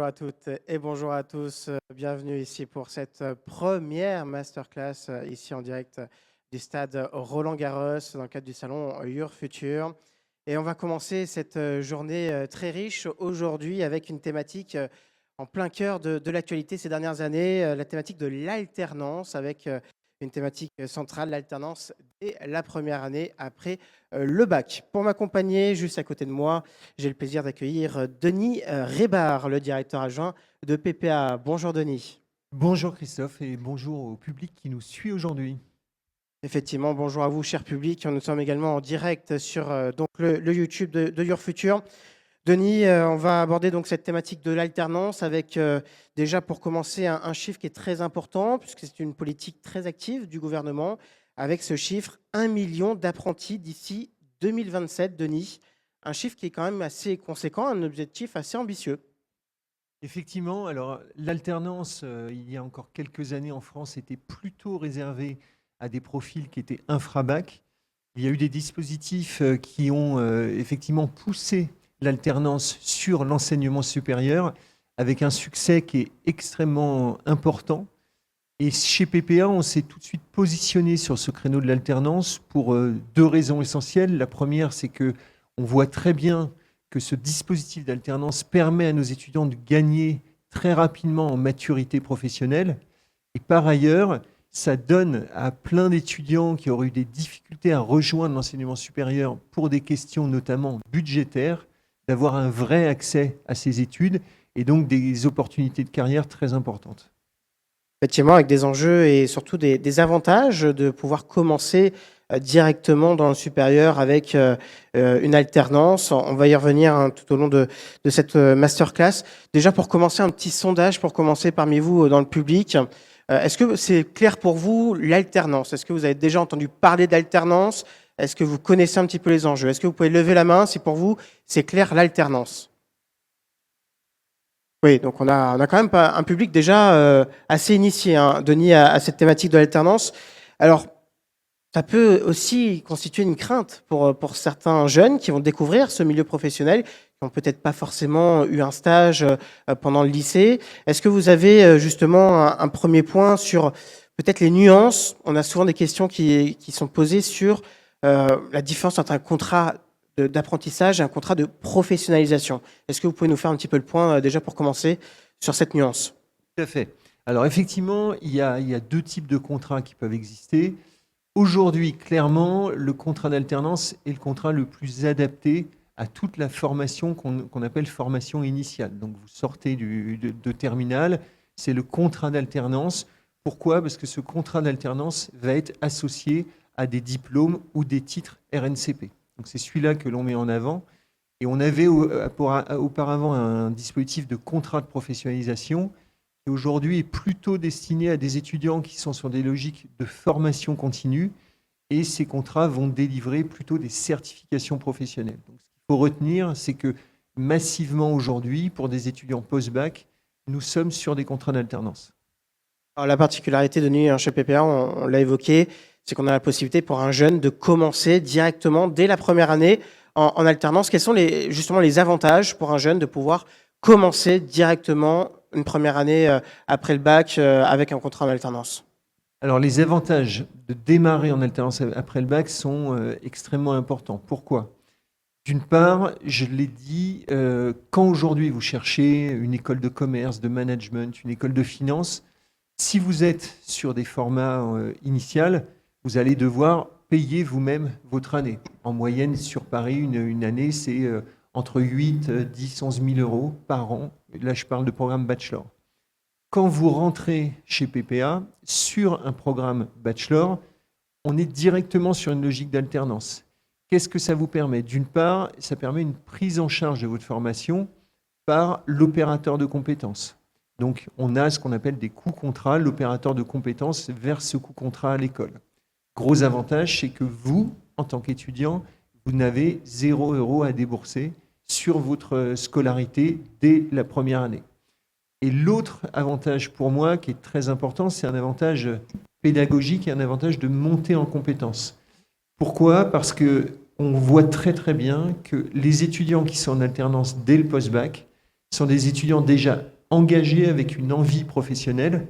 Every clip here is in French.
Bonjour à toutes et bonjour à tous. Bienvenue ici pour cette première masterclass ici en direct du stade Roland-Garros dans le cadre du salon Your Future. Et on va commencer cette journée très riche aujourd'hui avec une thématique en plein cœur de l'actualité ces dernières années, la thématique de l'alternance avec une thématique centrale, l'alternance dès la première année après le bac. Pour m'accompagner, juste à côté de moi, j'ai le plaisir d'accueillir Denis Rébard, le directeur adjoint de PPA. Bonjour Denis. Bonjour Christophe et bonjour au public qui nous suit aujourd'hui. Effectivement, bonjour à vous, cher public. Nous sommes également en direct sur donc le YouTube de Your Future. Denis, on va aborder donc cette thématique de l'alternance avec déjà pour commencer un chiffre qui est très important puisque c'est une politique très active du gouvernement avec ce chiffre 1 million d'apprentis d'ici 2027, Denis. Un chiffre qui est quand même assez conséquent, un objectif assez ambitieux. Effectivement, alors l'alternance, il y a encore quelques années en France, était plutôt réservée à des profils qui étaient infra-bac. Il y a eu des dispositifs qui ont effectivement poussé l'alternance sur l'enseignement supérieur avec un succès qui est extrêmement important. Et chez PPA, on s'est tout de suite positionné sur ce créneau de l'alternance pour deux raisons essentielles. La première, c'est que on voit très bien que ce dispositif d'alternance permet à nos étudiants de gagner très rapidement en maturité professionnelle. Et par ailleurs, ça donne à plein d'étudiants qui auraient eu des difficultés à rejoindre l'enseignement supérieur pour des questions notamment budgétaires, d'avoir un vrai accès à ces études et donc des opportunités de carrière très importantes. Effectivement, avec des enjeux et surtout des avantages de pouvoir commencer directement dans le supérieur avec une alternance. On va y revenir tout au long de cette masterclass. Déjà, pour commencer, un petit sondage pour commencer parmi vous dans le public. Est-ce que c'est clair pour vous l'alternance? Est-ce que vous avez déjà entendu parler d'alternance? Est-ce que vous connaissez un petit peu les enjeux? Est-ce que vous pouvez lever la main si pour vous c'est clair l'alternance? Oui, donc on a quand même pas un public déjà assez initié, hein, Denis, à cette thématique de l'alternance. Alors, ça peut aussi constituer une crainte pour certains jeunes qui vont découvrir ce milieu professionnel, qui n'ont peut-être pas forcément eu un stage pendant le lycée. Est-ce que vous avez justement un premier point sur peut-être les nuances? On a souvent des questions qui sont posées sur la différence entre un contrat d'apprentissage et un contrat de professionnalisation. Est-ce que vous pouvez nous faire un petit peu le point déjà pour commencer sur cette nuance? Tout à fait. Alors effectivement, il y a deux types de contrats qui peuvent exister. Aujourd'hui, clairement, le contrat d'alternance est le contrat le plus adapté à toute la formation qu'on appelle formation initiale. Donc vous sortez de terminale, c'est le contrat d'alternance. Pourquoi? Parce que ce contrat d'alternance va être associé à des diplômes ou des titres RNCP. Donc c'est celui-là que l'on met en avant. Et on avait auparavant un dispositif de contrat de professionnalisation qui aujourd'hui est plutôt destiné à des étudiants qui sont sur des logiques de formation continue. Et ces contrats vont délivrer plutôt des certifications professionnelles. Donc ce qu'il faut retenir, c'est que massivement aujourd'hui, pour des étudiants post-bac, nous sommes sur des contrats d'alternance. Alors, la particularité de Denis chez PPA, on l'a évoqué, c'est qu'on a la possibilité pour un jeune de commencer directement dès la première année en alternance. Quels sont justement les avantages pour un jeune de pouvoir commencer directement une première année après le bac avec un contrat en alternance? Alors les avantages de démarrer en alternance après le bac sont extrêmement importants. Pourquoi? D'une part, je l'ai dit, quand aujourd'hui vous cherchez une école de commerce, de management, une école de finance, si vous êtes sur des formats initiales, vous allez devoir payer vous-même votre année. En moyenne, sur Paris, une année, c'est entre 8, 10, 11 000 euros par an. Là, je parle de programme bachelor. Quand vous rentrez chez PPA, sur un programme bachelor, on est directement sur une logique d'alternance. Qu'est-ce que ça vous permet? D'une part, ça permet une prise en charge de votre formation par l'opérateur de compétences. Donc, on a ce qu'on appelle des coûts contrats. L'opérateur de compétences verse ce coût contrat à l'école. Gros avantage, c'est que vous, en tant qu'étudiant, vous n'avez 0 € à débourser sur votre scolarité dès la première année. Et l'autre avantage pour moi, qui est très important, c'est un avantage pédagogique et un avantage de montée en compétences. Pourquoi? Parce qu'on voit très très bien que les étudiants qui sont en alternance dès le post-bac sont des étudiants déjà engagés avec une envie professionnelle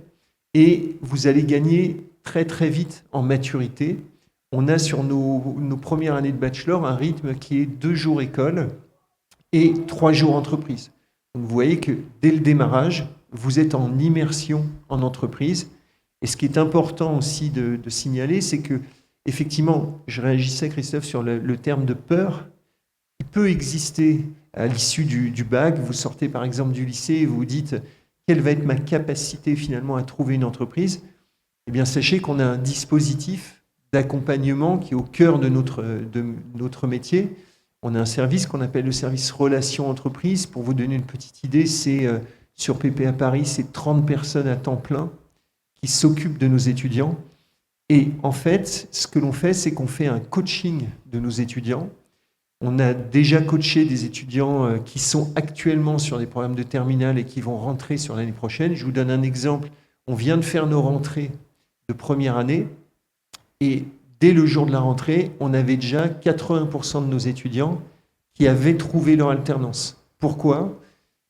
et vous allez gagner très très vite en maturité. On a sur nos premières années de bachelor un rythme qui est 2 jours école et 3 jours entreprise. Donc vous voyez que dès le démarrage, vous êtes en immersion en entreprise. Et ce qui est important aussi de signaler, c'est que, effectivement, je réagissais, Christophe, sur le terme de peur. Il peut exister à l'issue du bac. Vous sortez par exemple du lycée et vous vous dites quelle va être ma capacité finalement à trouver une entreprise. Eh bien, sachez qu'on a un dispositif d'accompagnement qui est au cœur de notre métier. On a un service qu'on appelle le service Relations Entreprises. Pour vous donner une petite idée, c'est sur PPA Paris, c'est 30 personnes à temps plein qui s'occupent de nos étudiants. Et en fait, ce que l'on fait, c'est qu'on fait un coaching de nos étudiants. On a déjà coaché des étudiants qui sont actuellement sur des programmes de terminale et qui vont rentrer sur l'année prochaine. Je vous donne un exemple. On vient de faire nos rentrées de première année et dès le jour de la rentrée, on avait déjà 80% de nos étudiants qui avaient trouvé leur alternance. Pourquoi ?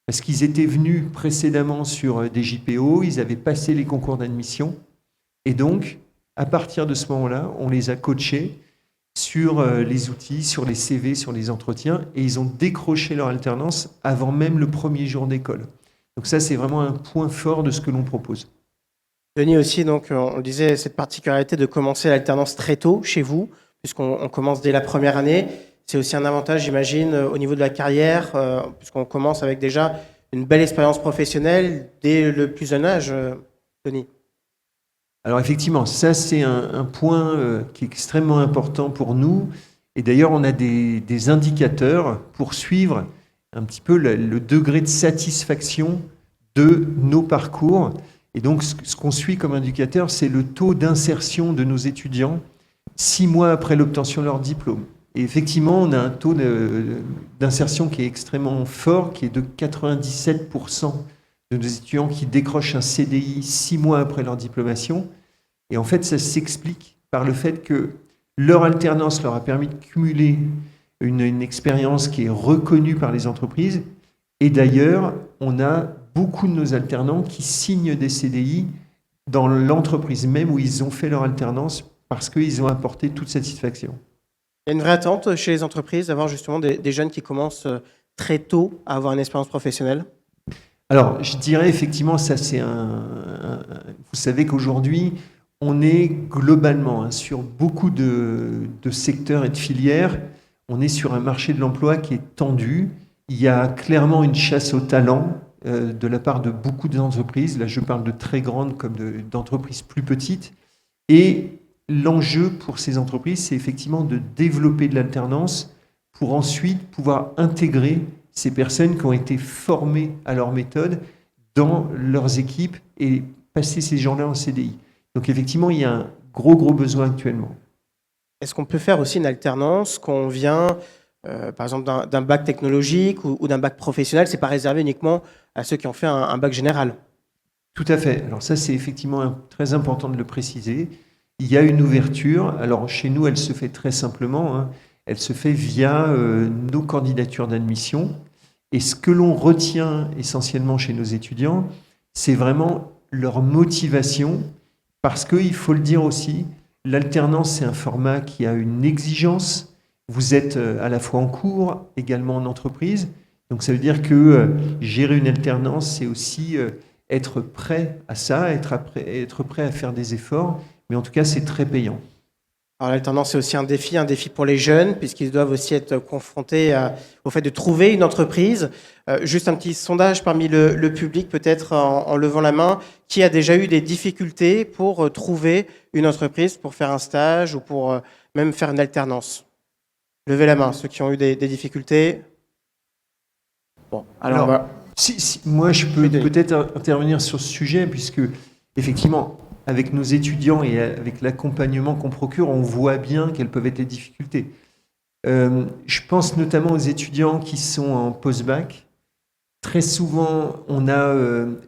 Parce qu'ils étaient venus précédemment sur des JPO, ils avaient passé les concours d'admission. Et donc, à partir de ce moment-là, on les a coachés sur les outils, sur les CV, sur les entretiens, et ils ont décroché leur alternance avant même le premier jour d'école. Donc ça, c'est vraiment un point fort de ce que l'on propose. Denis aussi, donc, on le disait, cette particularité de commencer l'alternance très tôt chez vous, puisqu'on commence dès la première année. C'est aussi un avantage, j'imagine, au niveau de la carrière, puisqu'on commence avec déjà une belle expérience professionnelle dès le plus jeune âge, Denis. Alors effectivement, ça c'est un point qui est extrêmement important pour nous. Et d'ailleurs, on a des indicateurs pour suivre un petit peu le degré de satisfaction de nos parcours. Et donc, ce qu'on suit comme indicateur, c'est le taux d'insertion de nos étudiants 6 mois après l'obtention de leur diplôme. Et effectivement, on a un taux d'insertion qui est extrêmement fort, qui est de 97% de nos étudiants qui décrochent un CDI 6 mois après leur diplomation. Et en fait, ça s'explique par le fait que leur alternance leur a permis de cumuler une expérience qui est reconnue par les entreprises. Et d'ailleurs, on a beaucoup de nos alternants qui signent des CDI dans l'entreprise même où ils ont fait leur alternance parce qu'ils ont apporté toute satisfaction. Il y a une vraie attente chez les entreprises d'avoir justement des jeunes qui commencent très tôt à avoir une expérience professionnelle. Alors, je dirais effectivement, ça c'est vous savez qu'aujourd'hui, on est globalement sur beaucoup de secteurs et de filières, on est sur un marché de l'emploi qui est tendu. Il y a clairement une chasse au talent de la part de beaucoup d'entreprises. Là, je parle de très grandes comme d'entreprises plus petites. Et l'enjeu pour ces entreprises, c'est effectivement de développer de l'alternance pour ensuite pouvoir intégrer ces personnes qui ont été formées à leur méthode dans leurs équipes et passer ces gens-là en CDI. Donc effectivement, il y a un gros besoin actuellement. Est-ce qu'on peut faire aussi une alternance quand on vient, par exemple, d'un bac technologique ou d'un bac professionnel? Ce n'est pas réservé uniquement à ceux qui ont fait un bac général. Tout à fait. Alors ça, c'est effectivement très important de le préciser. Il y a une ouverture. Alors chez nous, elle se fait très simplement. Hein. Elle se fait via nos candidatures d'admission. Et ce que l'on retient essentiellement chez nos étudiants, c'est vraiment leur motivation. Parce qu'il faut le dire aussi, l'alternance, c'est un format qui a une exigence. Vous êtes à la fois en cours, également en entreprise. Donc ça veut dire que gérer une alternance, c'est aussi être prêt à ça, être prêt à faire des efforts. Mais en tout cas, c'est très payant. Alors l'alternance, c'est aussi un défi pour les jeunes, puisqu'ils doivent aussi être confrontés au fait de trouver une entreprise. Juste un petit sondage parmi le public, peut-être en levant la main. Qui a déjà eu des difficultés pour trouver une entreprise, pour faire un stage ou pour même faire une alternance? Levez la main, ceux qui ont eu des difficultés. Bon, alors moi, je peux peut-être intervenir sur ce sujet, puisque effectivement, avec nos étudiants et avec l'accompagnement qu'on procure, on voit bien quelles peuvent être les difficultés. Je pense notamment aux étudiants qui sont en post-bac. Très souvent, on a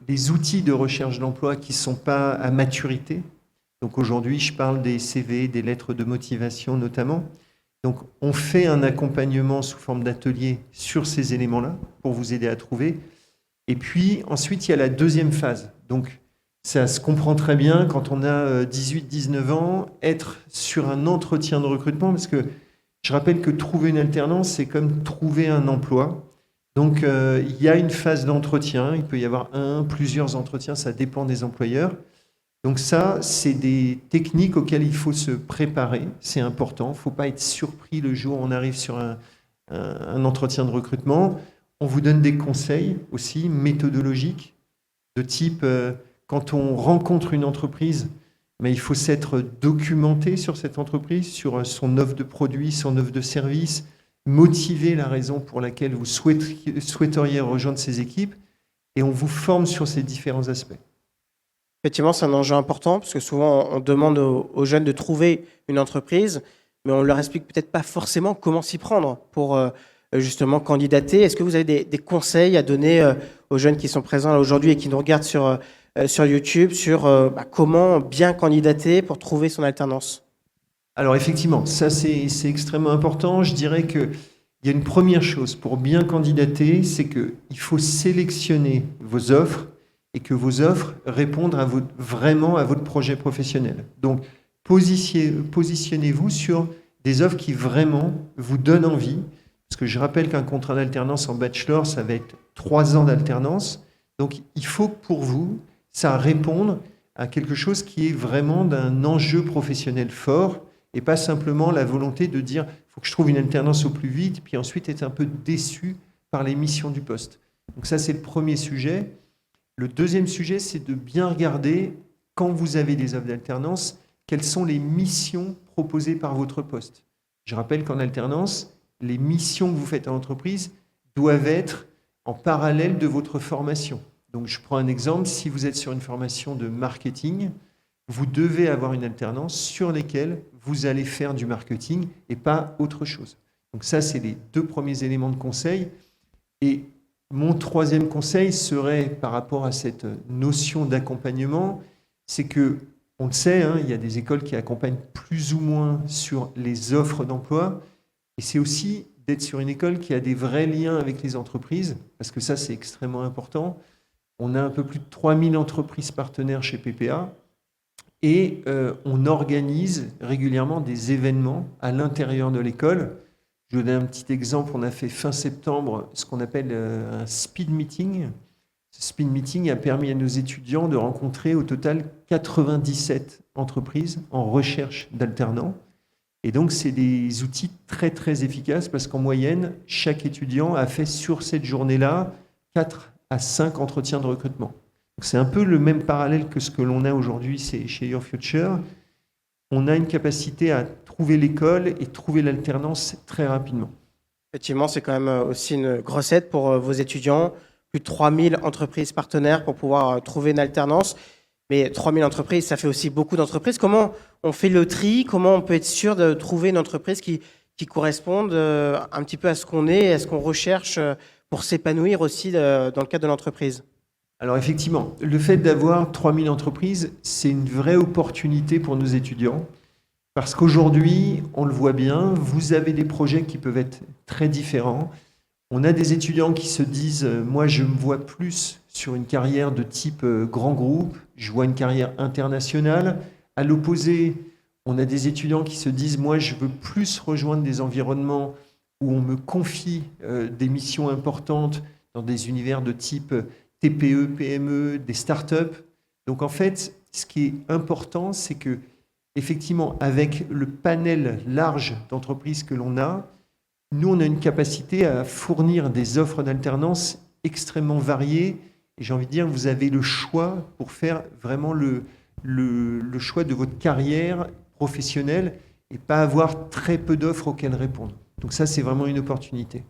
des outils de recherche d'emploi qui ne sont pas à maturité. Donc aujourd'hui, je parle des CV, des lettres de motivation notamment. Donc on fait un accompagnement sous forme d'atelier sur ces éléments-là pour vous aider à trouver. Et puis ensuite, il y a la deuxième phase. Donc ça se comprend très bien quand on a 18-19 ans, être sur un entretien de recrutement, parce que je rappelle que trouver une alternance, c'est comme trouver un emploi. Donc il y a une phase d'entretien, il peut y avoir plusieurs entretiens, ça dépend des employeurs. Donc ça, c'est des techniques auxquelles il faut se préparer, c'est important. Il ne faut pas être surpris le jour où on arrive sur un entretien de recrutement. On vous donne des conseils aussi méthodologiques de type, quand on rencontre une entreprise, mais il faut s'être documenté sur cette entreprise, sur son offre de produits, son offre de services, motiver la raison pour laquelle vous souhaiteriez rejoindre ces équipes, et on vous forme sur ces différents aspects. Effectivement, c'est un enjeu important parce que souvent, on demande aux jeunes de trouver une entreprise, mais on leur explique peut-être pas forcément comment s'y prendre pour justement candidater. Est-ce que vous avez des conseils à donner aux jeunes qui sont présents là aujourd'hui et qui nous regardent sur YouTube sur comment bien candidater pour trouver son alternance? Alors effectivement, ça c'est extrêmement important. Je dirais qu'il y a une première chose pour bien candidater, c'est qu'il faut sélectionner vos offres et que vos offres répondent vraiment à votre projet professionnel. Donc positionnez-vous sur des offres qui vraiment vous donnent envie. Parce que je rappelle qu'un contrat d'alternance en bachelor, ça va être 3 ans d'alternance. Donc il faut que pour vous, ça réponde à quelque chose qui est vraiment d'un enjeu professionnel fort et pas simplement la volonté de dire il faut que je trouve une alternance au plus vite, puis ensuite être un peu déçu par les missions du poste. Donc ça, c'est le premier sujet. Le deuxième sujet, c'est de bien regarder, quand vous avez des offres d'alternance, quelles sont les missions proposées par votre poste. Je rappelle qu'en alternance, les missions que vous faites en entreprise doivent être en parallèle de votre formation. Donc je prends un exemple, si vous êtes sur une formation de marketing, vous devez avoir une alternance sur laquelle vous allez faire du marketing et pas autre chose. Donc ça, c'est les 2 premiers éléments de conseil. Et mon 3e conseil serait par rapport à cette notion d'accompagnement, c'est que, on le sait, il y a des écoles qui accompagnent plus ou moins sur les offres d'emploi, et c'est aussi d'être sur une école qui a des vrais liens avec les entreprises, parce que ça, c'est extrêmement important. On a un peu plus de 3000 entreprises partenaires chez PPA, et on organise régulièrement des événements à l'intérieur de l'école. Je vous donne un petit exemple. On a fait fin septembre ce qu'on appelle un speed meeting. Ce speed meeting a permis à nos étudiants de rencontrer au total 97 entreprises en recherche d'alternants. Et donc, c'est des outils très, très efficaces parce qu'en moyenne, chaque étudiant a fait sur cette journée-là 4 à 5 entretiens de recrutement. Donc, c'est un peu le même parallèle que ce que l'on a aujourd'hui chez Your Future. On a une capacité à trouver l'école et trouver l'alternance très rapidement. Effectivement, c'est quand même aussi une grosse aide pour vos étudiants. Plus de 3000 entreprises partenaires pour pouvoir trouver une alternance. Mais 3000 entreprises, ça fait aussi beaucoup d'entreprises. Comment on fait le tri? Comment on peut être sûr de trouver une entreprise qui corresponde un petit peu à ce qu'on est, à ce qu'on recherche pour s'épanouir aussi dans le cadre de l'entreprise? Alors effectivement, le fait d'avoir 3000 entreprises, c'est une vraie opportunité pour nos étudiants. Parce qu'aujourd'hui, on le voit bien, vous avez des projets qui peuvent être très différents. On a des étudiants qui se disent « moi, je me vois plus sur une carrière de type grand groupe, je vois une carrière internationale ». À l'opposé, on a des étudiants qui se disent « moi, je veux plus rejoindre des environnements où on me confie des missions importantes dans des univers de type TPE, PME, des startups ». Donc en fait, ce qui est important, c'est que effectivement, avec le panel large d'entreprises que l'on a, nous, on a une capacité à fournir des offres d'alternance extrêmement variées. Et j'ai envie de dire, vous avez le choix pour faire vraiment le choix de votre carrière professionnelle et pas avoir très peu d'offres auxquelles répondre. Donc ça, c'est vraiment une opportunité.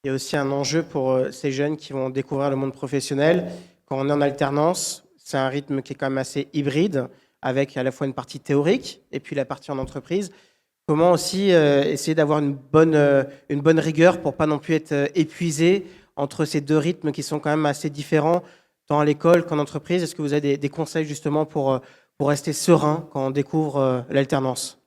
Il y a aussi un enjeu pour ces jeunes qui vont découvrir le monde professionnel. Quand on est en alternance, c'est un rythme qui est quand même assez hybride, avec à la fois une partie théorique et puis la partie en entreprise. Comment aussi essayer d'avoir une bonne rigueur pour pas non plus être épuisé entre ces 2 rythmes qui sont quand même assez différents, tant à l'école qu'en entreprise? Est-ce que vous avez des conseils justement pour rester serein quand on découvre l'alternance?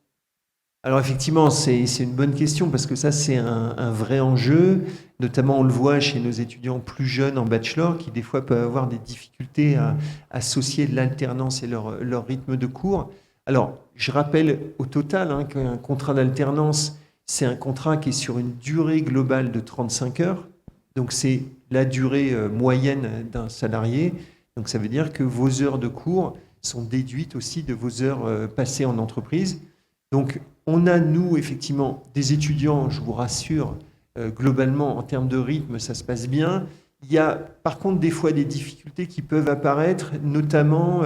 Alors effectivement, c'est une bonne question parce que ça, c'est un vrai enjeu. Notamment, on le voit chez nos étudiants plus jeunes en bachelor qui, des fois, peuvent avoir des difficultés à associer l'alternance et leur rythme de cours. Alors, je rappelle au total qu'un contrat d'alternance, c'est un contrat qui est sur une durée globale de 35 heures. Donc, c'est la durée moyenne d'un salarié. Donc, ça veut dire que vos heures de cours sont déduites aussi de vos heures passées en entreprise. Donc, on a, nous, effectivement, des étudiants, je vous rassure, globalement, en termes de rythme, ça se passe bien. Il y a, par contre, des fois des difficultés qui peuvent apparaître, notamment,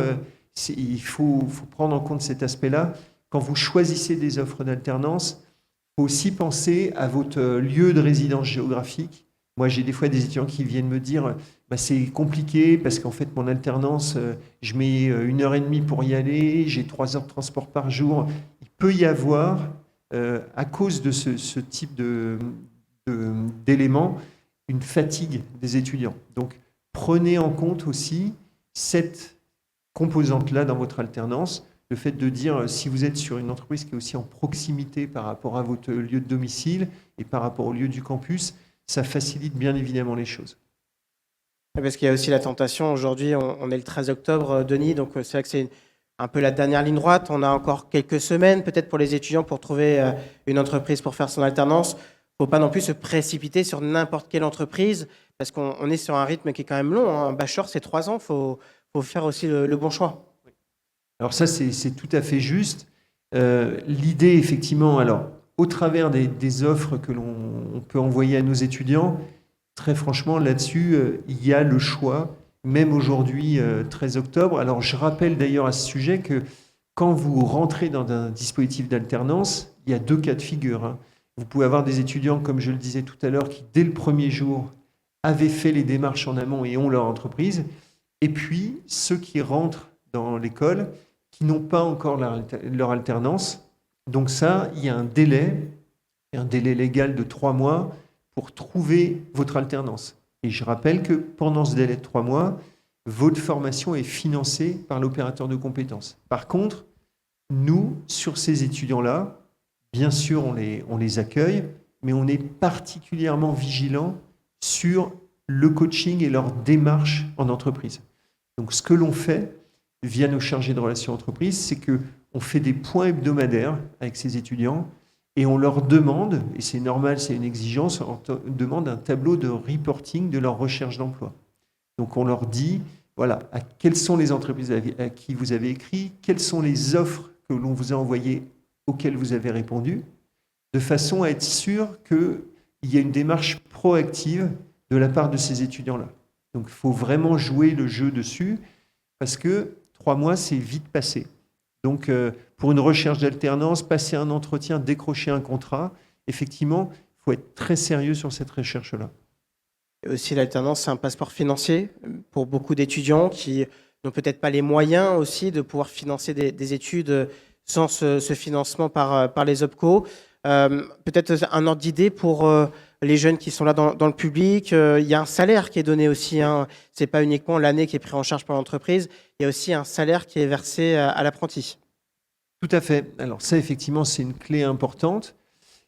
il faut prendre en compte cet aspect-là. Quand vous choisissez des offres d'alternance, il faut aussi penser à votre lieu de résidence géographique. Moi, j'ai des fois des étudiants qui viennent me dire bah, c'est compliqué parce qu'en fait, mon alternance, je mets 1 heure et demie pour y aller, j'ai 3 heures de transport par jour. Il peut y avoir, à cause de ce type d'éléments, une fatigue des étudiants. Donc, prenez en compte aussi cette composante-là dans votre alternance, le fait de dire si vous êtes sur une entreprise qui est aussi en proximité par rapport à votre lieu de domicile et par rapport au lieu du campus, ça facilite bien évidemment les choses. Parce qu'il y a aussi la tentation, aujourd'hui, on est le 13 octobre, Denis, donc c'est vrai que c'est un peu la dernière ligne droite. On a encore quelques semaines, peut-être pour les étudiants, pour trouver une entreprise pour faire son alternance. Il ne faut pas non plus se précipiter sur n'importe quelle entreprise, parce qu'on est sur un rythme qui est quand même long. Un bachelor, c'est 3 ans, il faut faire aussi le bon choix. Alors ça, c'est tout à fait juste. L'idée, effectivement, alors, au travers des offres que l'on peut envoyer à nos étudiants, très franchement, là-dessus, il y a le choix, même aujourd'hui, 13 octobre. Alors, je rappelle d'ailleurs à ce sujet que quand vous rentrez dans un dispositif d'alternance, il y a 2 cas de figure. Vous pouvez avoir des étudiants, comme je le disais tout à l'heure, qui, dès le premier jour, avaient fait les démarches en amont et ont leur entreprise. Et puis, ceux qui rentrent dans l'école, qui n'ont pas encore leur alternance. Donc ça, il y a un délai légal de 3 mois pour trouver votre alternance. Et je rappelle que pendant ce délai de 3 mois, votre formation est financée par l'opérateur de compétences. Par contre, nous, sur ces étudiants-là, bien sûr, on les accueille, mais on est particulièrement vigilant sur le coaching et leur démarche en entreprise. Donc, ce que l'on fait via nos chargés de relations entreprises, c'est qu'on fait des points hebdomadaires avec ces étudiants et on leur demande, et c'est normal, c'est une exigence, on demande un tableau de reporting de leur recherche d'emploi. Donc, on leur dit, voilà, quelles sont les entreprises à qui vous avez écrit, quelles sont les offres que l'on vous a envoyées auxquelles vous avez répondu, de façon à être sûr qu'il y a une démarche proactive de la part de ces étudiants-là. Donc, il faut vraiment jouer le jeu dessus, parce que 3 mois, c'est vite passé. Donc, pour une recherche d'alternance, passer un entretien, décrocher un contrat, effectivement, il faut être très sérieux sur cette recherche-là. Et aussi, l'alternance, c'est un passeport financier pour beaucoup d'étudiants qui n'ont peut-être pas les moyens aussi de pouvoir financer des études sans ce financement par les OPCO. Peut-être un ordre d'idée pour les jeunes qui sont là dans le public. Il y a un salaire qui est donné aussi. Ce n'est pas uniquement l'année qui est prise en charge par l'entreprise. Il y a aussi un salaire qui est versé à l'apprenti. Tout à fait. Alors ça, effectivement, c'est une clé importante.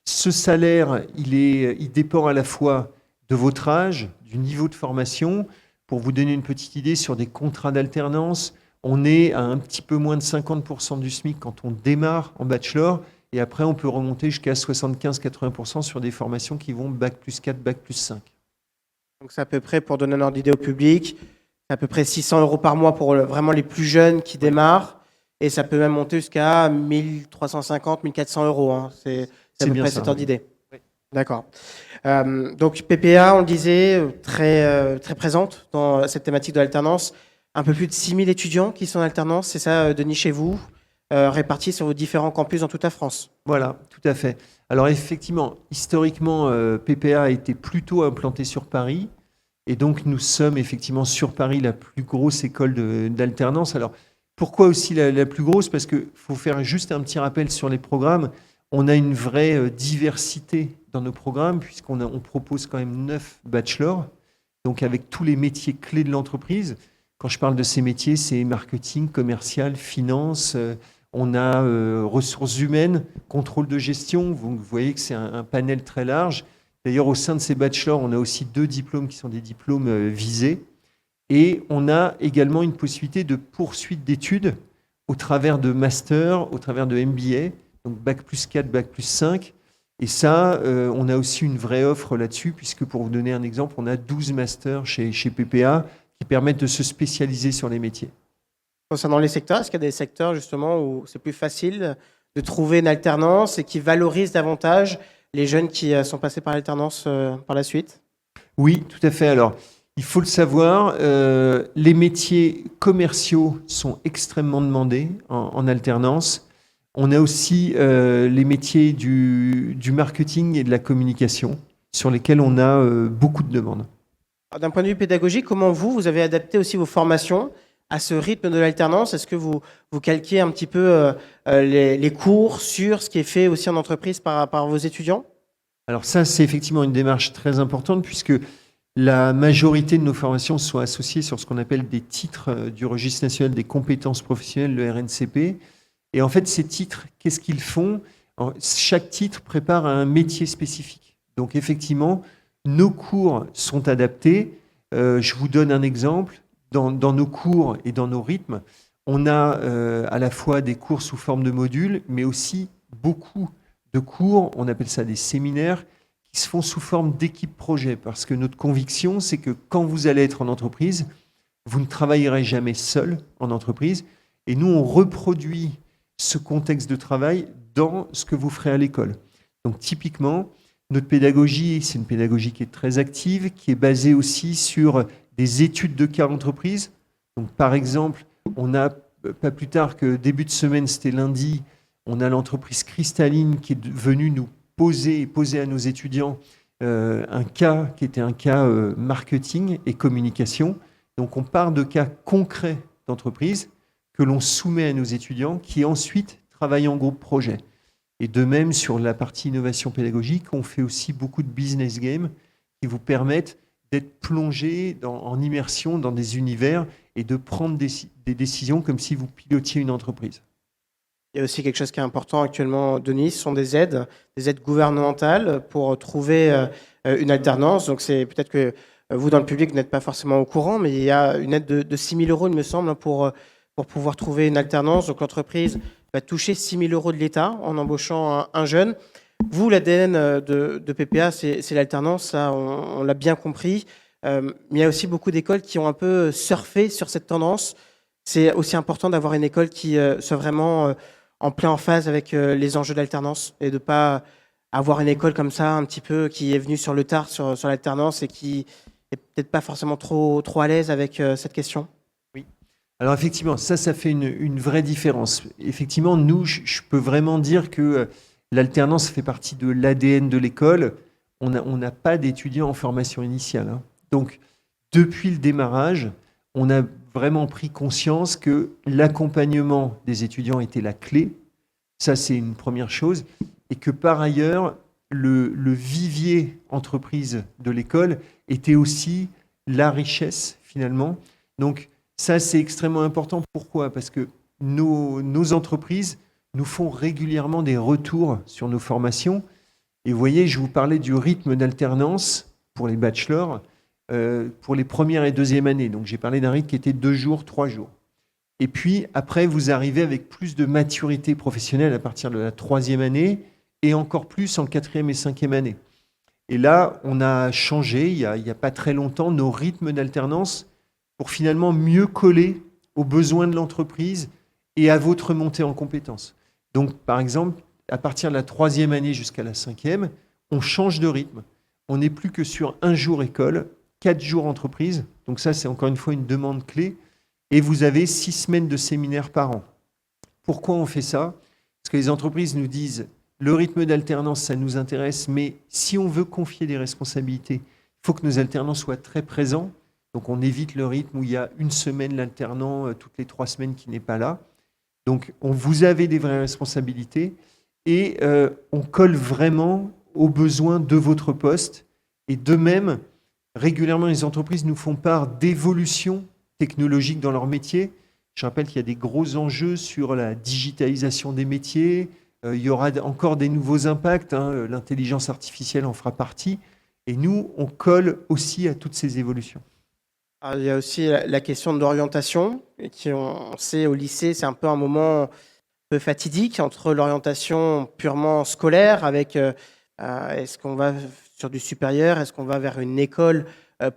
Ce salaire, il dépend à la fois de votre âge, du niveau de formation. Pour vous donner une petite idée, sur des contrats d'alternance, on est à un petit peu moins de 50% du SMIC quand on démarre en bachelor. Et après, on peut remonter jusqu'à 75-80% sur des formations qui vont Bac+4, Bac+5. Donc c'est à peu près, pour donner un ordre d'idée au public, c'est à peu près 600 € par mois pour vraiment les plus jeunes qui démarrent. Et ça peut même monter jusqu'à 1350, 1400 €. C'est à peu près cet ordre d'idée. Oui. D'accord. Donc PPA, on le disait, très présente dans cette thématique de l'alternance. Un peu plus de 6000 étudiants qui sont en alternance, c'est ça, Denis, chez vous, répartis sur vos différents campus dans toute la France. Voilà, tout à fait. Alors effectivement, historiquement, PPA a été plutôt implanté sur Paris. Et donc nous sommes effectivement sur Paris la plus grosse école d'alternance. Alors pourquoi aussi la plus grosse? Parce qu'il faut faire juste un petit rappel sur les programmes. On a une vraie diversité dans nos programmes, puisqu'on propose quand même 9 bachelors, donc avec tous les métiers clés de l'entreprise. Quand je parle de ces métiers, c'est marketing, commercial, finance. On a ressources humaines, contrôle de gestion. Vous voyez que c'est un panel très large. D'ailleurs, au sein de ces bachelors, on a aussi 2 diplômes qui sont des diplômes visés. Et on a également une possibilité de poursuite d'études au travers de masters, au travers de MBA, donc Bac+4, Bac+5. Et ça, on a aussi une vraie offre là-dessus, puisque pour vous donner un exemple, on a 12 masters chez PPA qui permettent de se spécialiser sur les métiers. Concernant les secteurs, est-ce qu'il y a des secteurs justement où c'est plus facile de trouver une alternance et qui valorisent davantage les jeunes qui sont passés par l'alternance par la suite? Oui, tout à fait. Alors, il faut le savoir, les métiers commerciaux sont extrêmement demandés en alternance. On a aussi les métiers du marketing et de la communication sur lesquels on a beaucoup de demandes. D'un point de vue pédagogique, comment vous avez adapté aussi vos formations à ce rythme de l'alternance? Est-ce que vous calquez un petit peu les cours sur ce qui est fait aussi en entreprise par vos étudiants? Alors ça, c'est effectivement une démarche très importante puisque la majorité de nos formations sont associées sur ce qu'on appelle des titres du registre national des compétences professionnelles, le RNCP. Et en fait, ces titres, qu'est-ce qu'ils font? Chaque titre prépare à un métier spécifique. Donc effectivement, nos cours sont adaptés. Je vous donne un exemple. Dans nos cours et dans nos rythmes, on a à la fois des cours sous forme de modules, mais aussi beaucoup de cours, on appelle ça des séminaires, qui se font sous forme d'équipe projet. Parce que notre conviction, c'est que quand vous allez être en entreprise, vous ne travaillerez jamais seul en entreprise. Et nous, on reproduit ce contexte de travail dans ce que vous ferez à l'école. Donc typiquement, notre pédagogie, c'est une pédagogie qui est très active, qui est basée aussi sur des études de cas entreprises. Donc par exemple, on a, pas plus tard que début de semaine, c'était lundi, on a l'entreprise Cristalline qui est venue nous poser à nos étudiants un cas qui était un cas marketing et communication. Donc on part de cas concrets d'entreprise que l'on soumet à nos étudiants qui ensuite travaillent en groupe projet. Et de même, sur la partie innovation pédagogique, on fait aussi beaucoup de business games qui vous permettent d'être plongé en immersion dans des univers et de prendre des décisions comme si vous pilotiez une entreprise. Il y a aussi quelque chose qui est important actuellement, Denis, ce sont des aides gouvernementales pour trouver une alternance. Donc c'est peut-être que vous, dans le public, vous n'êtes pas forcément au courant, mais il y a une aide de 6 000 euros, il me semble, pour pouvoir trouver une alternance. Donc l'entreprise va toucher 6 000 euros de l'État en embauchant un jeune. Vous, l'ADN de PPA, c'est l'alternance, ça, on l'a bien compris. Mais il y a aussi beaucoup d'écoles qui ont un peu surfé sur cette tendance. C'est aussi important d'avoir une école qui soit vraiment en plein en phase avec les enjeux d'alternance et de ne pas avoir une école comme ça, un petit peu, qui est venue sur le tard sur l'alternance et qui n'est peut-être pas forcément trop à l'aise avec cette question. Oui. Alors effectivement, ça fait une vraie différence. Effectivement, nous, je peux vraiment dire que l'alternance fait partie de l'ADN de l'école. On n'a pas d'étudiants en formation initiale. Hein. Donc, depuis le démarrage, on a vraiment pris conscience que l'accompagnement des étudiants était la clé. Ça, c'est une première chose. Et que par ailleurs, le vivier entreprise de l'école était aussi la richesse, finalement. Donc, ça, c'est extrêmement important. Pourquoi? Parce que nos entreprises nous font régulièrement des retours sur nos formations. Et vous voyez, je vous parlais du rythme d'alternance pour les bachelors, pour les premières et deuxième années. Donc j'ai parlé d'un rythme qui était 2 jours, 3 jours. Et puis après, vous arrivez avec plus de maturité professionnelle à partir de la 3e année et encore plus en 4e et 5e année. Et là, on a changé, il n'y a pas très longtemps, nos rythmes d'alternance pour finalement mieux coller aux besoins de l'entreprise et à votre montée en compétences. Donc, par exemple, à partir de la 3e année jusqu'à la 5e, on change de rythme. On n'est plus que sur 1 jour école, 4 jours entreprise. Donc ça, c'est encore une fois une demande clé. Et vous avez 6 semaines de séminaires par an. Pourquoi on fait ça? Parce que les entreprises nous disent, le rythme d'alternance, ça nous intéresse, mais si on veut confier des responsabilités, il faut que nos alternants soient très présents. Donc on évite le rythme où il y a 1 semaine l'alternant toutes les 3 semaines qui n'est pas là. Donc vous avez des vraies responsabilités et on colle vraiment aux besoins de votre poste. Et de même, régulièrement, les entreprises nous font part d'évolutions technologiques dans leur métier. Je rappelle qu'il y a des gros enjeux sur la digitalisation des métiers. Il y aura encore des nouveaux impacts. L'intelligence artificielle en fera partie. Et nous, on colle aussi à toutes ces évolutions. Alors, il y a aussi la question de l'orientation, qui on sait au lycée, c'est un peu un moment un peu fatidique entre l'orientation purement scolaire avec est-ce qu'on va sur du supérieur, est-ce qu'on va vers une école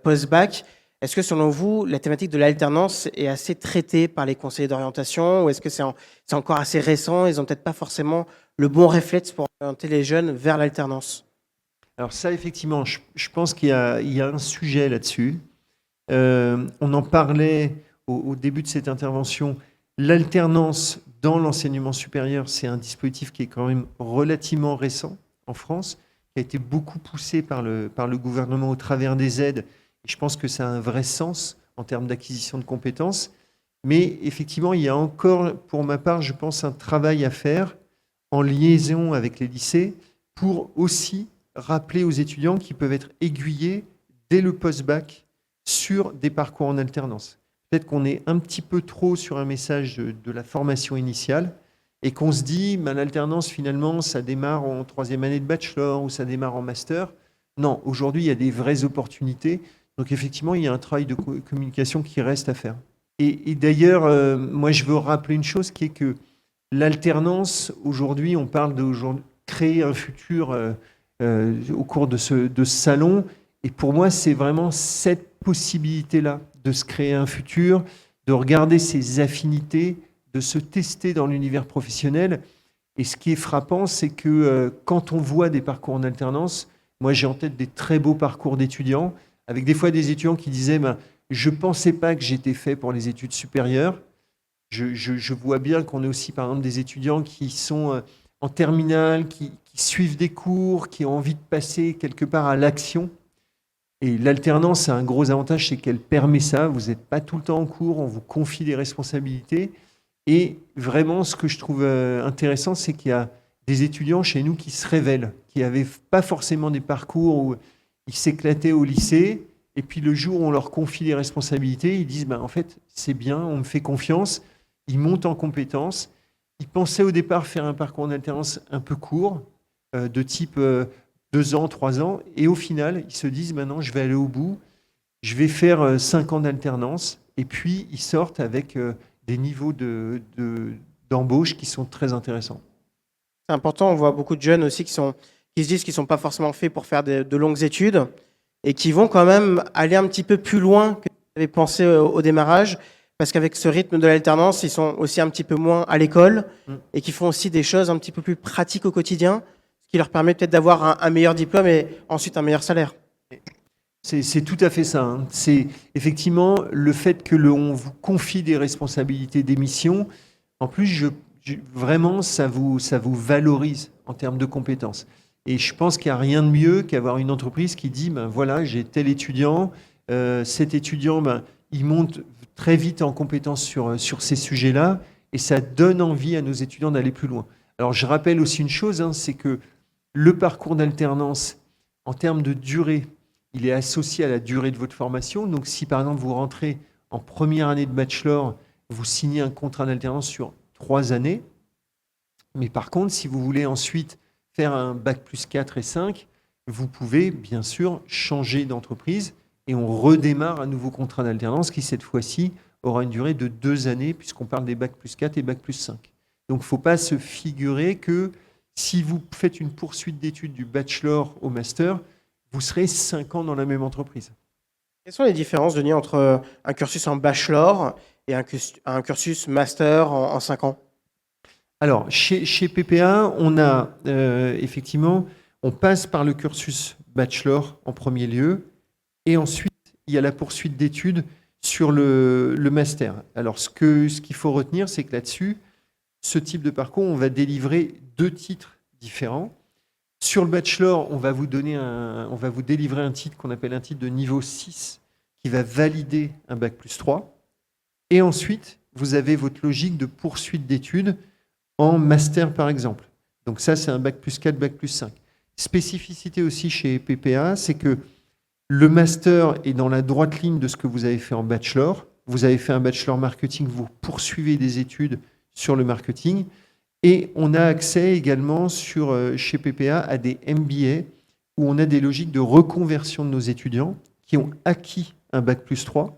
post-bac. Est-ce que selon vous, la thématique de l'alternance est assez traitée par les conseillers d'orientation ou est-ce que c'est encore assez récent, ils n'ont peut-être pas forcément le bon réflexe pour orienter les jeunes vers l'alternance? Alors ça, effectivement, je pense qu'il y a un sujet là-dessus. On en parlait au début de cette intervention. L'alternance dans l'enseignement supérieur, c'est un dispositif qui est quand même relativement récent en France, qui a été beaucoup poussé par le gouvernement au travers des aides. Et je pense que ça a un vrai sens en termes d'acquisition de compétences. Mais effectivement, il y a encore, pour ma part, je pense, un travail à faire en liaison avec les lycées pour aussi rappeler aux étudiants qu'ils peuvent être aiguillés dès le post-bac sur des parcours en alternance. Peut-être qu'on est un petit peu trop sur un message de la formation initiale et qu'on se dit, l'alternance, finalement, ça démarre en 3e année de bachelor ou ça démarre en master. Non, aujourd'hui, il y a des vraies opportunités. Donc, effectivement, il y a un travail de communication qui reste à faire. Et d'ailleurs, moi, je veux rappeler une chose qui est que l'alternance, aujourd'hui, on parle de créer un futur au cours de ce salon. Et pour moi, c'est vraiment cette possibilité-là de se créer un futur, de regarder ses affinités, de se tester dans l'univers professionnel. Et ce qui est frappant, c'est que quand on voit des parcours en alternance, moi j'ai en tête des très beaux parcours d'étudiants, avec des fois des étudiants qui disaient je ne pensais pas que j'étais fait pour les études supérieures. Je vois bien qu'on est aussi, par exemple, des étudiants qui sont en terminale, qui suivent des cours, qui ont envie de passer quelque part à l'action. Et l'alternance a un gros avantage, c'est qu'elle permet ça. Vous n'êtes pas tout le temps en cours, on vous confie des responsabilités. Et vraiment, ce que je trouve intéressant, c'est qu'il y a des étudiants chez nous qui se révèlent, qui n'avaient pas forcément des parcours où ils s'éclataient au lycée. Et puis le jour où on leur confie les responsabilités, ils disent en fait, c'est bien, on me fait confiance. Ils montent en compétences. Ils pensaient au départ faire un parcours en alternance un peu court, de type 2 ans, 3 ans. Et au final, ils se disent maintenant, je vais aller au bout. Je vais faire 5 ans d'alternance. Et puis, ils sortent avec des niveaux d'embauche qui sont très intéressants. C'est important, on voit beaucoup de jeunes aussi qui se disent qu'ils ne sont pas forcément faits pour faire de longues études et qui vont quand même aller un petit peu plus loin que vous avez pensé au démarrage, parce qu'avec ce rythme de l'alternance, ils sont aussi un petit peu moins à l'école et qui font aussi des choses un petit peu plus pratiques au quotidien, ce qui leur permet peut-être d'avoir un meilleur diplôme et ensuite un meilleur salaire. C'est tout à fait ça. C'est effectivement le fait que on vous confie des responsabilités, des missions. En plus, vraiment, ça vous valorise en termes de compétences. Et je pense qu'il n'y a rien de mieux qu'avoir une entreprise qui dit, voilà, j'ai tel étudiant, cet étudiant, il monte très vite en compétences sur ces sujets-là, et ça donne envie à nos étudiants d'aller plus loin. Alors, je rappelle aussi une chose, c'est que le parcours d'alternance, en termes de durée, il est associé à la durée de votre formation. Donc, si par exemple vous rentrez en première année de bachelor, vous signez un contrat d'alternance sur 3 années. Mais par contre, si vous voulez ensuite faire un bac plus 4 et 5, vous pouvez bien sûr changer d'entreprise et on redémarre un nouveau contrat d'alternance qui, cette fois-ci, aura une durée de 2 années puisqu'on parle des bac plus 4 et bac plus 5. Donc, il ne faut pas se figurer que si vous faites une poursuite d'études du bachelor au master, vous serez 5 ans dans la même entreprise. Quelles sont les différences, Denis, entre un cursus en bachelor et un cursus master en 5 ans? Alors, chez PPA, on a effectivement, on passe par le cursus bachelor en premier lieu, et ensuite, il y a la poursuite d'études sur le master. Alors, ce qu'il faut retenir, c'est que là-dessus, ce type de parcours, on va délivrer 2 titres différents. Sur le bachelor, on va vous délivrer un titre qu'on appelle un titre de niveau 6 qui va valider un bac plus 3. Et ensuite, vous avez votre logique de poursuite d'études en master, par exemple. Donc ça, c'est un bac plus 4, bac plus 5. Spécificité aussi chez PPA, c'est que le master est dans la droite ligne de ce que vous avez fait en bachelor. vous avez fait un bachelor marketing, vous poursuivez des études sur le marketing. Et on a accès également chez PPA à des MBA où on a des logiques de reconversion de nos étudiants qui ont acquis un bac+3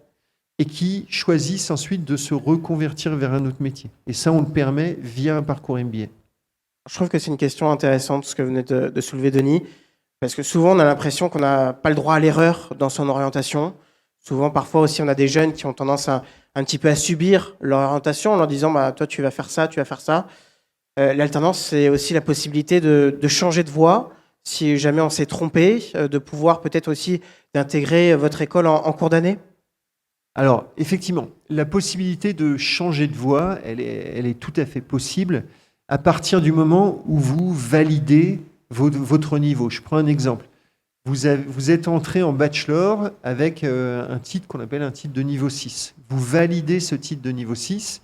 et qui choisissent ensuite de se reconvertir vers un autre métier. Et ça, on le permet via un parcours MBA. Je trouve que c'est une question intéressante, ce que vous venez de soulever, Denis, parce que souvent, on a l'impression qu'on n'a pas le droit à l'erreur dans son orientation. Souvent, parfois aussi, on a des jeunes qui ont tendance un petit peu à subir leur orientation en leur disant bah, « toi, tu vas faire ça, tu vas faire ça ». L'alternance, c'est aussi la possibilité de changer de voie, si jamais on s'est trompé, de pouvoir peut-être aussi d'intégrer votre école en cours d'année. Alors, effectivement, la possibilité de changer de voie, elle est tout à fait possible à partir du moment où vous validez votre niveau. Je prends un exemple. Vous êtes entré en bachelor avec un titre qu'on appelle un titre de niveau 6. Vous validez ce titre de niveau 6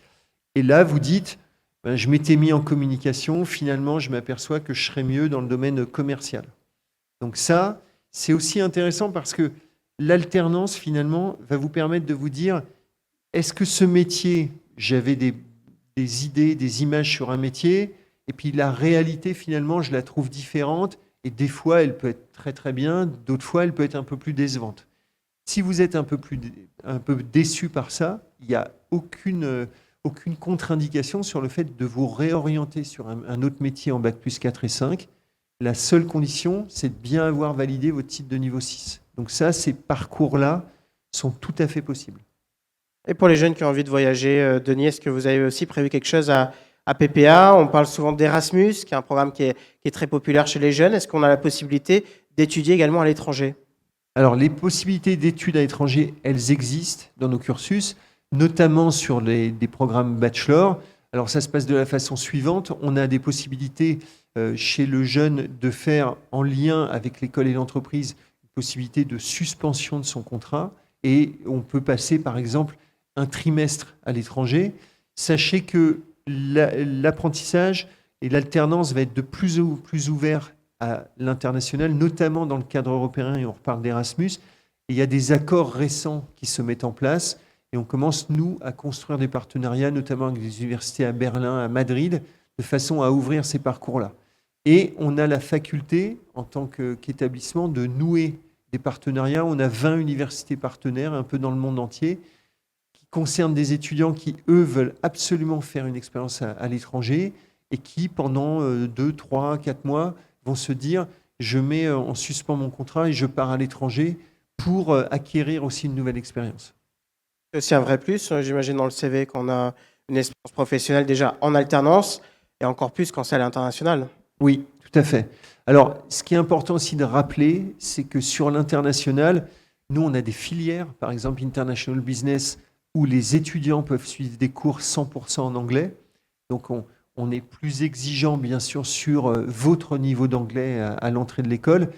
et là, vous dites ben, je m'étais mis en communication, finalement, je m'aperçois que je serais mieux dans le domaine commercial. Donc ça, c'est aussi intéressant parce que l'alternance, finalement, va vous permettre de vous dire est-ce que ce métier, j'avais des idées, des images sur un métier, et puis la réalité, finalement, je la trouve différente, et des fois, elle peut être très très bien, d'autres fois, elle peut être un peu plus décevante. Si vous êtes un peu déçu par ça, il n'y a aucune contre-indication sur le fait de vous réorienter sur un autre métier en bac+4 et 5. La seule condition, c'est de bien avoir validé votre titre de niveau 6. Donc ça, ces parcours-là sont tout à fait possibles. Et pour les jeunes qui ont envie de voyager, Denis, est-ce que vous avez aussi prévu quelque chose à PPA? On parle souvent d'Erasmus, qui est un programme qui est très populaire chez les jeunes. Est-ce qu'on a la possibilité d'étudier également à l'étranger? Alors, les possibilités d'études à l'étranger, elles existent dans nos cursus, notamment sur des programmes bachelor. Alors, ça se passe de la façon suivante. On a des possibilités chez le jeune de faire, en lien avec l'école et l'entreprise, une possibilité de suspension de son contrat. Et on peut passer, par exemple, un trimestre à l'étranger. Sachez que l'apprentissage et l'alternance va être de plus en plus ouvert à l'international, notamment dans le cadre européen, et on reparle d'Erasmus. Et il y a des accords récents qui se mettent en place, et on commence, nous, à construire des partenariats, notamment avec des universités à Berlin, à Madrid, de façon à ouvrir ces parcours-là. Et on a la faculté, en tant qu'établissement, de nouer des partenariats. On a 20 universités partenaires, un peu dans le monde entier, qui concernent des étudiants qui, eux, veulent absolument faire une expérience à l'étranger, et qui, pendant 2, 3, 4 mois, vont se dire je mets en suspens mon contrat et je pars à l'étranger pour acquérir aussi une nouvelle expérience. C'est aussi un vrai plus, j'imagine, dans le CV, qu'on a une expérience professionnelle déjà en alternance et encore plus quand c'est à l'international. Oui, tout à fait. Alors, ce qui est important aussi de rappeler, c'est que sur l'international, nous, on a des filières, par exemple International Business, où les étudiants peuvent suivre des cours 100% en anglais. Donc, on est plus exigeant, bien sûr, sur votre niveau d'anglais à l'entrée de l'école.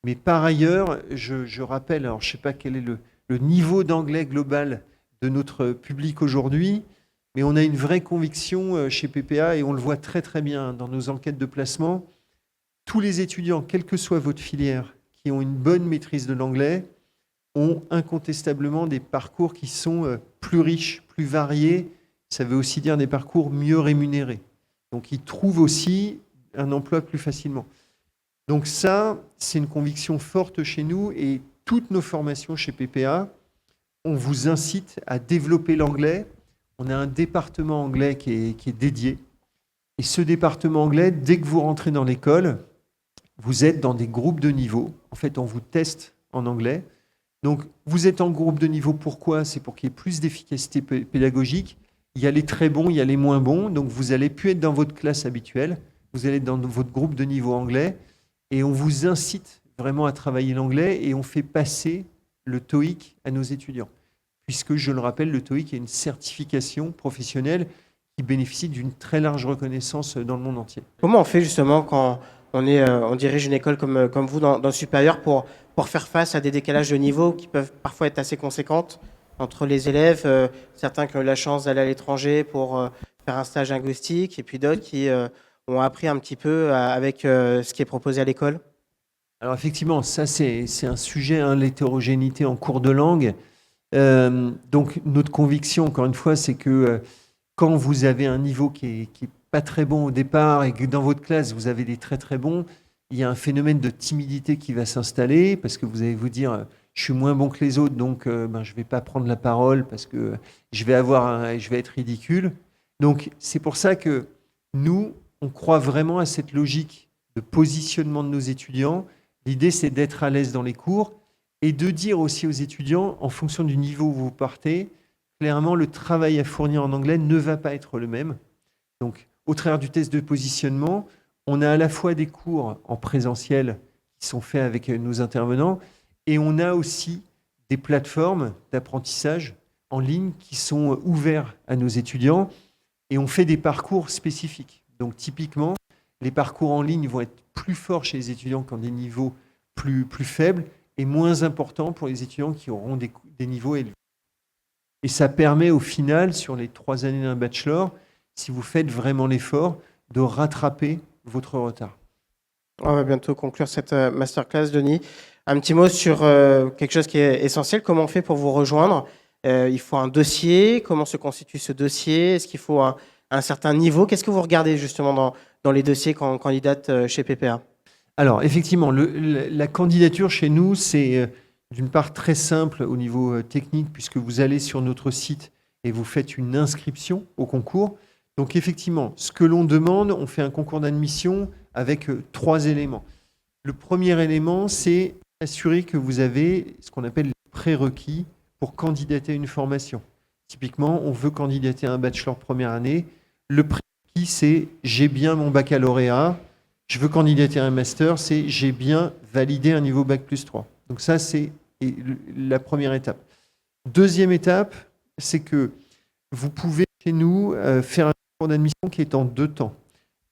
Mais par ailleurs, je rappelle, alors je ne sais pas quel est le niveau d'anglais global de notre public aujourd'hui, mais on a une vraie conviction chez PPA et on le voit très très bien dans nos enquêtes de placement. Tous les étudiants, quelle que soit votre filière, qui ont une bonne maîtrise de l'anglais, ont incontestablement des parcours qui sont plus riches, plus variés. Ça veut aussi dire des parcours mieux rémunérés. Donc, ils trouvent aussi un emploi plus facilement. Donc ça, c'est une conviction forte chez nous et toutes nos formations chez PPA, on vous incite à développer l'anglais. On a un département anglais qui est dédié. Et ce département anglais, dès que vous rentrez dans l'école, vous êtes dans des groupes de niveau. En fait, on vous teste en anglais. Donc, vous êtes en groupe de niveau. Pourquoi? C'est pour qu'il y ait plus d'efficacité pédagogique. Il y a les très bons, il y a les moins bons. Donc, vous n'allez plus être dans votre classe habituelle. Vous allez être dans votre groupe de niveau anglais. Et on vous incite vraiment à travailler l'anglais et on fait passer le TOEIC à nos étudiants. Puisque, je le rappelle, le TOEIC est une certification professionnelle qui bénéficie d'une très large reconnaissance dans le monde entier. Comment on fait justement quand on dirige une école comme vous dans le supérieur pour faire face à des décalages de niveau qui peuvent parfois être assez conséquentes entre les élèves, certains qui ont eu la chance d'aller à l'étranger pour faire un stage linguistique et puis d'autres qui ont appris un petit peu avec ce qui est proposé à l'école? Alors effectivement, ça c'est un sujet, l'hétérogénéité en cours de langue. Donc notre conviction, encore une fois, c'est que quand vous avez un niveau qui est pas très bon au départ et que dans votre classe, vous avez des très très bons, il y a un phénomène de timidité qui va s'installer parce que vous allez vous dire, je suis moins bon que les autres, donc je ne vais pas prendre la parole parce que je vais être ridicule. Donc c'est pour ça que nous, on croit vraiment à cette logique de positionnement de nos étudiants. L'idée, c'est d'être à l'aise dans les cours et de dire aussi aux étudiants, en fonction du niveau où vous partez, clairement, le travail à fournir en anglais ne va pas être le même. Donc, au travers du test de positionnement, on a à la fois des cours en présentiel qui sont faits avec nos intervenants et on a aussi des plateformes d'apprentissage en ligne qui sont ouverts à nos étudiants et on fait des parcours spécifiques. Donc, typiquement, les parcours en ligne vont être plus forts chez les étudiants qui ont des niveaux plus faibles et moins importants pour les étudiants qui auront des niveaux élevés. Et ça permet au final, sur les 3 années d'un bachelor, si vous faites vraiment l'effort, de rattraper votre retard. On va bientôt conclure cette masterclass, Denis. Un petit mot sur quelque chose qui est essentiel. Comment on fait pour vous rejoindre? Il faut un dossier. Comment se constitue ce dossier? Est-ce qu'il faut un certain niveau? Qu'est-ce que vous regardez justement dans les dossiers quand on candidate chez PPA? Alors, effectivement, la candidature chez nous, c'est d'une part très simple au niveau technique, puisque vous allez sur notre site et vous faites une inscription au concours. Donc, effectivement, ce que l'on demande, on fait un concours d'admission avec 3 éléments. Le premier élément, c'est assurer que vous avez ce qu'on appelle les prérequis pour candidater à une formation. Typiquement, on veut candidater à un bachelor première année. Le prérequis, c'est j'ai bien mon baccalauréat. Je veux candidater à un master, c'est j'ai bien validé un niveau Bac plus 3. Donc ça, c'est la première étape. Deuxième étape, c'est que vous pouvez chez nous faire un concours d'admission qui est en 2 temps.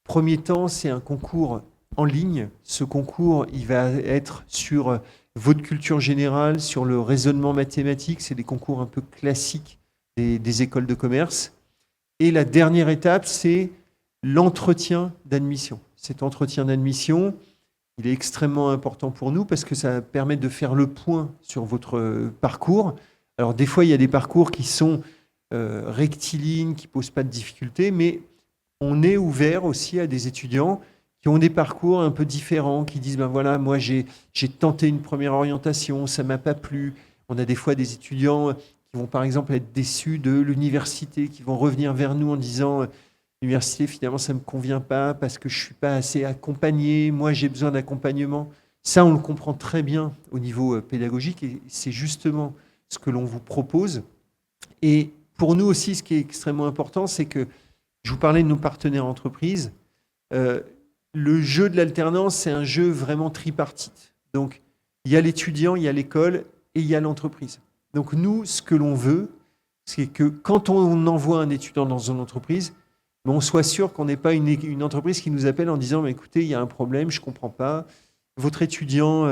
Premier temps, c'est un concours en ligne. Ce concours, il va être sur votre culture générale, sur le raisonnement mathématique. C'est des concours un peu classiques des écoles de commerce. Et la dernière étape, c'est l'entretien d'admission. Cet entretien d'admission, il est extrêmement important pour nous parce que ça permet de faire le point sur votre parcours. Alors des fois, il y a des parcours qui sont rectilignes, qui ne posent pas de difficultés, mais on est ouvert aussi à des étudiants qui ont des parcours un peu différents, qui disent, ben voilà, moi j'ai tenté une première orientation, ça ne m'a pas plu. On a des fois des étudiants qui vont par exemple être déçus de l'université, qui vont revenir vers nous en disant, l'université, finalement, ça ne me convient pas parce que je ne suis pas assez accompagné. Moi, j'ai besoin d'accompagnement. Ça, on le comprend très bien au niveau pédagogique et c'est justement ce que l'on vous propose. Et pour nous aussi, ce qui est extrêmement important, c'est que je vous parlais de nos partenaires entreprises. Le jeu de l'alternance, c'est un jeu vraiment tripartite. Donc, il y a l'étudiant, il y a l'école et il y a l'entreprise. Donc, nous, ce que l'on veut, c'est que quand on envoie un étudiant dans une entreprise, on soit sûr qu'on n'ait pas une entreprise qui nous appelle en disant « Écoutez, il y a un problème, je ne comprends pas. Votre étudiant,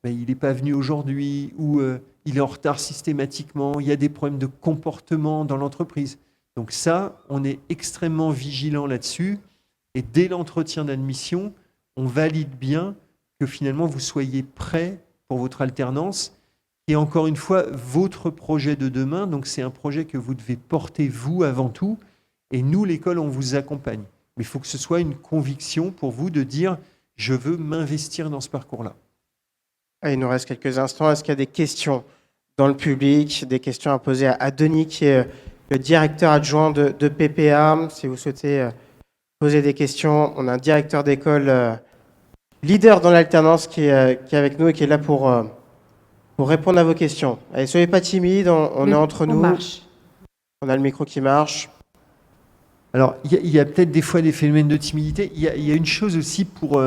il n'est pas venu aujourd'hui ou il est en retard systématiquement. Il y a des problèmes de comportement dans l'entreprise. » Donc ça, on est extrêmement vigilant là-dessus. Et dès l'entretien d'admission, on valide bien que finalement, vous soyez prêt pour votre alternance. Et encore une fois, votre projet de demain, donc c'est un projet que vous devez porter vous avant tout. Et nous, l'école, on vous accompagne. Mais il faut que ce soit une conviction pour vous de dire « je veux m'investir dans ce parcours-là ». Il nous reste quelques instants. Est-ce qu'il y a des questions dans le public, des questions à poser à Denis, qui est le directeur adjoint de PPA? Si vous souhaitez poser des questions, on a un directeur d'école leader dans l'alternance qui est avec nous et qui est là pour répondre à vos questions. Allez, soyez pas timides, on est entre nous. Marche. On a le micro qui marche. Alors, il y a peut-être des fois des phénomènes de timidité. Il y a une chose aussi pour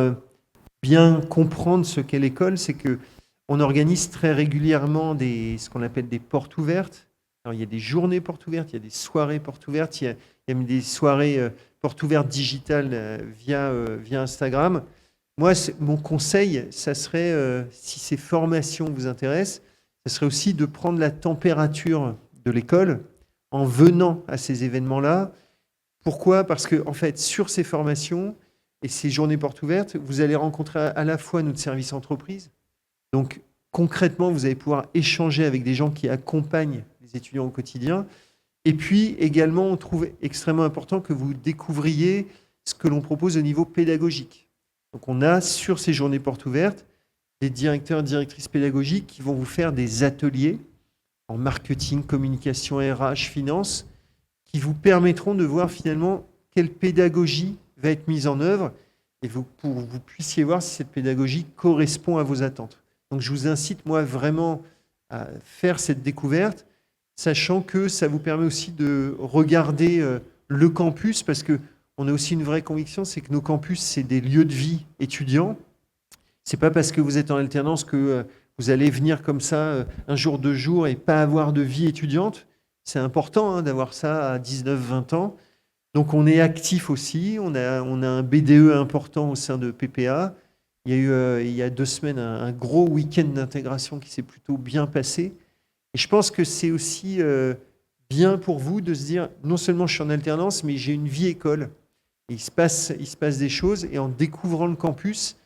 bien comprendre ce qu'est l'école, c'est qu'on organise très régulièrement ce qu'on appelle des portes ouvertes. Alors, il y a des journées portes ouvertes, il y a des soirées portes ouvertes, il y a même des soirées portes ouvertes digitales via Instagram. Moi, mon conseil, ça serait, si ces formations vous intéressent, ça serait aussi de prendre la température de l'école en venant à ces événements-là. Pourquoi ? Parce que, en fait, sur ces formations et ces journées portes ouvertes, vous allez rencontrer à la fois notre service entreprise. Donc, concrètement, vous allez pouvoir échanger avec des gens qui accompagnent les étudiants au quotidien. Et puis également, on trouve extrêmement important que vous découvriez ce que l'on propose au niveau pédagogique. Donc on a sur ces journées portes ouvertes des directeurs, directrices pédagogiques qui vont vous faire des ateliers en marketing, communication, RH, finance, qui vous permettront de voir finalement quelle pédagogie va être mise en œuvre et pour que vous puissiez voir si cette pédagogie correspond à vos attentes. Donc je vous incite moi vraiment à faire cette découverte, sachant que ça vous permet aussi de regarder le campus, parce qu'on a aussi une vraie conviction, c'est que nos campus, c'est des lieux de vie étudiants. C'est pas parce que vous êtes en alternance que vous allez venir comme ça un jour, 2 jours et pas avoir de vie étudiante. C'est important d'avoir ça à 19-20 ans. Donc on est actif aussi, on a un BDE important au sein de PPA. Il y a eu il y a 2 semaines un gros week-end d'intégration qui s'est plutôt bien passé. Et je pense que c'est aussi bien pour vous de se dire, non seulement je suis en alternance, mais j'ai une vie école. Et il se passe des choses, et en découvrant le campus,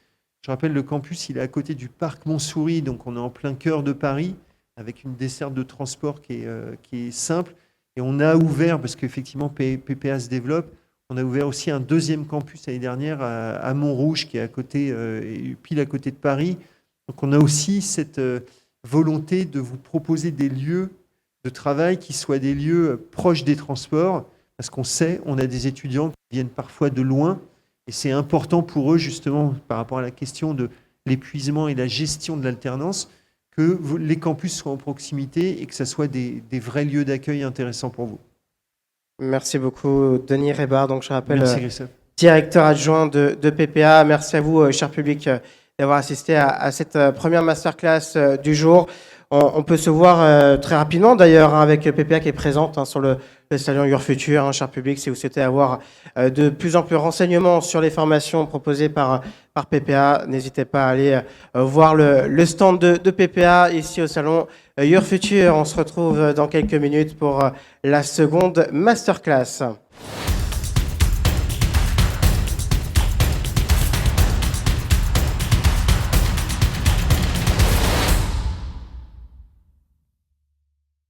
je rappelle, le campus, il est à côté du parc Montsouris, donc on est en plein cœur de Paris, avec une desserte de transport qui est simple. Et on a ouvert, parce qu'effectivement PPA se développe, on a ouvert aussi un 2e campus l'année dernière à Montrouge, qui est à côté, pile à côté de Paris. Donc on a aussi cette volonté de vous proposer des lieux de travail qui soient des lieux proches des transports, parce qu'on sait, on a des étudiants qui viennent parfois de loin, et c'est important pour eux, justement, par rapport à la question de l'épuisement et la gestion de l'alternance, que les campus soient en proximité et que ce soit des vrais lieux d'accueil intéressants pour vous. Merci beaucoup, Denis Rébard. Donc, je rappelle, Merci, Christophe. directeur adjoint de PPA. Merci à vous, cher public, d'avoir assisté à cette première masterclass du jour. On peut se voir très rapidement, d'ailleurs, avec PPA qui est présente sur le salon Your Future, cher public, si vous souhaitez avoir de plus amples renseignements sur les formations proposées par PPA, n'hésitez pas à aller voir le stand de PPA ici au salon Your Future. On se retrouve dans quelques minutes pour la seconde masterclass.